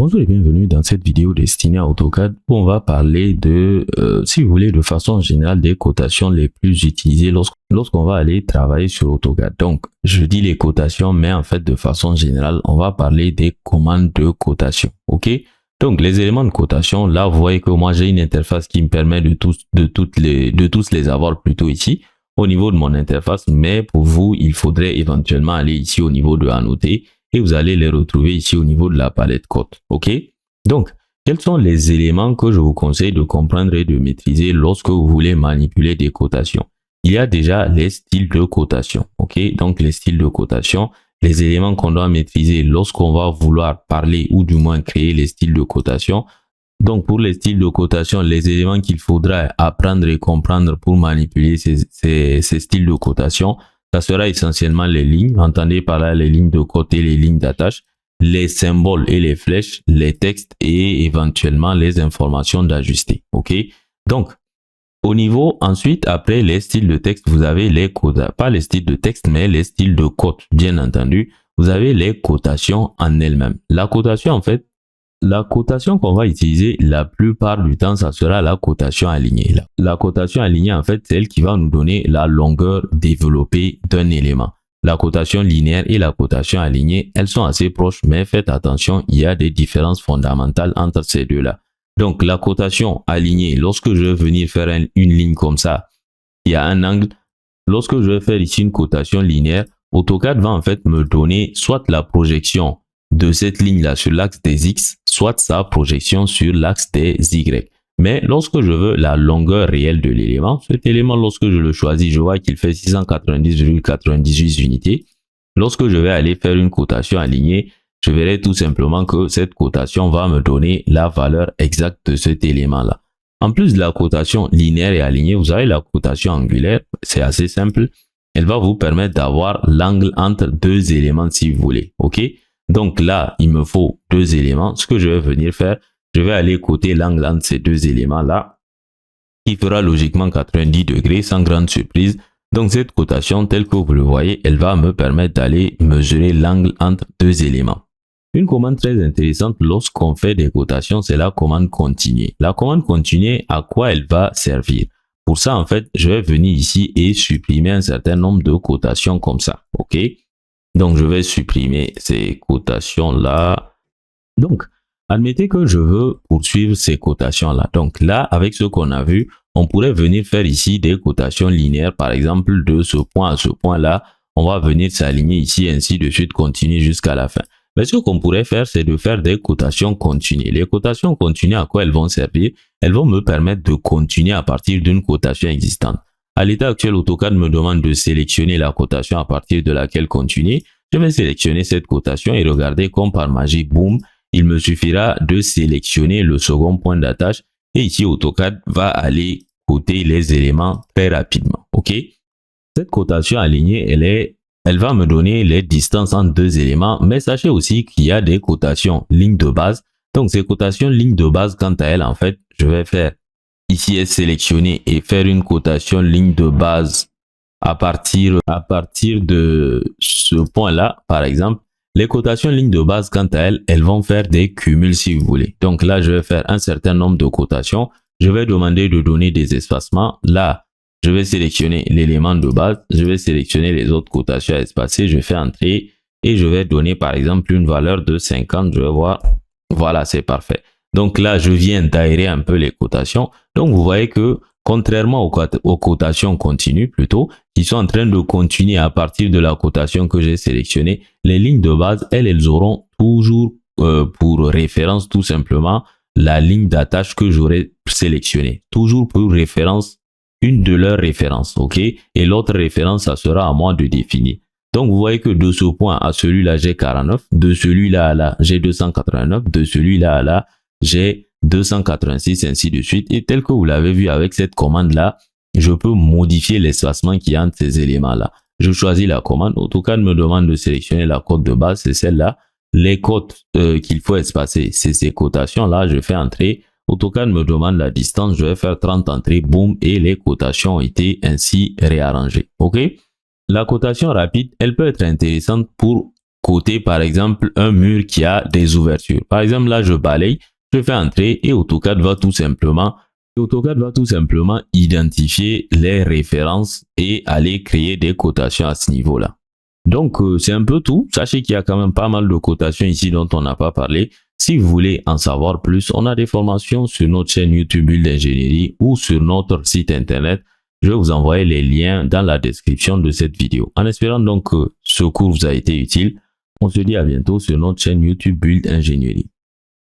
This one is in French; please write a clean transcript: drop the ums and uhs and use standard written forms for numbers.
Bonjour et bienvenue dans cette vidéo destinée à AutoCAD où on va parler de, si vous voulez, de façon générale des cotations les plus utilisées lorsqu'on va aller travailler sur AutoCAD. Donc, je dis les cotations, mais en fait, de façon générale, on va parler des commandes de cotation. OK? Donc, les éléments de cotation, là, vous voyez que moi, j'ai une interface qui me permet de tous les avoir plutôt ici au niveau de mon interface, mais pour vous, il faudrait éventuellement aller ici au niveau de Annoter. Et vous allez les retrouver ici au niveau de la palette code. OK? Donc, quels sont les éléments que je vous conseille de comprendre et de maîtriser lorsque vous voulez manipuler des cotations? Il y a déjà les styles de cotation. OK? Donc, les styles de cotation, les éléments qu'on doit maîtriser lorsqu'on va vouloir parler ou du moins créer les styles de cotation. Donc, pour les styles de cotation, les éléments qu'il faudra apprendre et comprendre pour manipuler ces styles de cotation, ça sera essentiellement les lignes, entendez par là les lignes de côté, les lignes d'attache, les symboles et les flèches, les textes et éventuellement les informations d'ajuster. OK? Donc, au niveau, ensuite, après les styles de texte, vous avez les codes, pas les styles de texte, mais les styles de code, bien entendu. Vous avez les cotations en elles-mêmes. La cotation, en fait, la cotation qu'on va utiliser la plupart du temps, ça sera la cotation alignée. La cotation alignée, en fait, c'est elle qui va nous donner la longueur développée d'un élément. La cotation linéaire et la cotation alignée, elles sont assez proches, mais faites attention, il y a des différences fondamentales entre ces deux-là. Donc, la cotation alignée, lorsque je vais venir faire une ligne comme ça, il y a un angle. Lorsque je vais faire ici une cotation linéaire, AutoCAD va en fait me donner soit la projection de cette ligne-là sur l'axe des X, soit sa projection sur l'axe des Y. Mais lorsque je veux la longueur réelle de l'élément, cet élément, lorsque je le choisis, je vois qu'il fait 690,98 unités. Lorsque je vais aller faire une cotation alignée, je verrai tout simplement que cette cotation va me donner la valeur exacte de cet élément-là. En plus de la cotation linéaire et alignée, vous avez la cotation angulaire, c'est assez simple. Elle va vous permettre d'avoir l'angle entre deux éléments si vous voulez. OK? Donc là, il me faut deux éléments. Ce que je vais venir faire, je vais aller coter l'angle entre ces deux éléments-là, qui fera logiquement 90 degrés sans grande surprise. Donc cette cotation, telle que vous le voyez, elle va me permettre d'aller mesurer l'angle entre deux éléments. Une commande très intéressante lorsqu'on fait des cotations, c'est la commande continuer. La commande continuer, à quoi elle va servir? Pour ça, en fait, je vais venir ici et supprimer un certain nombre de cotations comme ça. OK? Donc, je vais supprimer ces cotations-là. Donc, admettez que je veux poursuivre ces cotations-là. Donc là, avec ce qu'on a vu, on pourrait venir faire ici des cotations linéaires. Par exemple, de ce point à ce point-là, on va venir s'aligner ici, ainsi de suite, continuer jusqu'à la fin. Mais ce qu'on pourrait faire, c'est de faire des cotations continues. Les cotations continues, à quoi elles vont servir? Elles vont me permettre de continuer à partir d'une cotation existante. À l'état actuel, AutoCAD me demande de sélectionner la cotation à partir de laquelle continuer. Je vais sélectionner cette cotation et regardez comme par magie, boum, il me suffira de sélectionner le second point d'attache et ici AutoCAD va aller coter les éléments très rapidement. OK? Cette cotation alignée, elle va me donner les distances entre deux éléments, mais sachez aussi qu'il y a des cotations lignes de base. Donc ces cotations lignes de base, quant à elles, en fait, je vais faire ici sélectionner et faire une cotation ligne de base à partir de ce point-là, par exemple. Les cotations lignes de base, quant à elles, elles vont faire des cumuls si vous voulez. Donc là, je vais faire un certain nombre de cotations. Je vais demander de donner des espacements. Là, je vais sélectionner l'élément de base. Je vais sélectionner les autres cotations à espacer. Je fais entrer et je vais donner par exemple une valeur de 50. Je vais voir. Voilà, c'est parfait. Donc là, je viens d'aérer un peu les cotations. Donc vous voyez que contrairement aux cotations continues plutôt, qui sont en train de continuer à partir de la cotation que j'ai sélectionnée, les lignes de base, elles auront toujours pour référence tout simplement la ligne d'attache que j'aurais sélectionnée. Toujours pour référence, une de leurs références, OK? Et l'autre référence, ça sera à moi de définir. Donc, vous voyez que de ce point à celui-là, j'ai 49. De celui-là à là, j'ai 289. De celui-là à là, j'ai 286, ainsi de suite. Et tel que vous l'avez vu avec cette commande-là, je peux modifier l'espacement qui y a entre ces éléments-là. Je choisis la commande. AutoCAD me demande de sélectionner la cote de base, c'est celle-là. Les cotes qu'il faut espacer, c'est ces cotations-là. Je fais entrer. AutoCAD me demande la distance. Je vais faire 30 entrées, boum, et les cotations ont été ainsi réarrangées. OK? La cotation rapide, elle peut être intéressante pour côté, par exemple, un mur qui a des ouvertures. Par exemple, là, je balaye, je fais entrer et AutoCAD va tout simplement identifier les références et aller créer des cotations à ce niveau-là. Donc, c'est un peu tout. Sachez qu'il y a quand même pas mal de cotations ici dont on n'a pas parlé. Si vous voulez en savoir plus, on a des formations sur notre chaîne YouTube Bulle d'ingénierie ou sur notre site internet. Je vais vous envoyer les liens dans la description de cette vidéo. En espérant donc que ce cours vous a été utile, on se dit à bientôt sur notre chaîne YouTube Bulle d'ingénierie.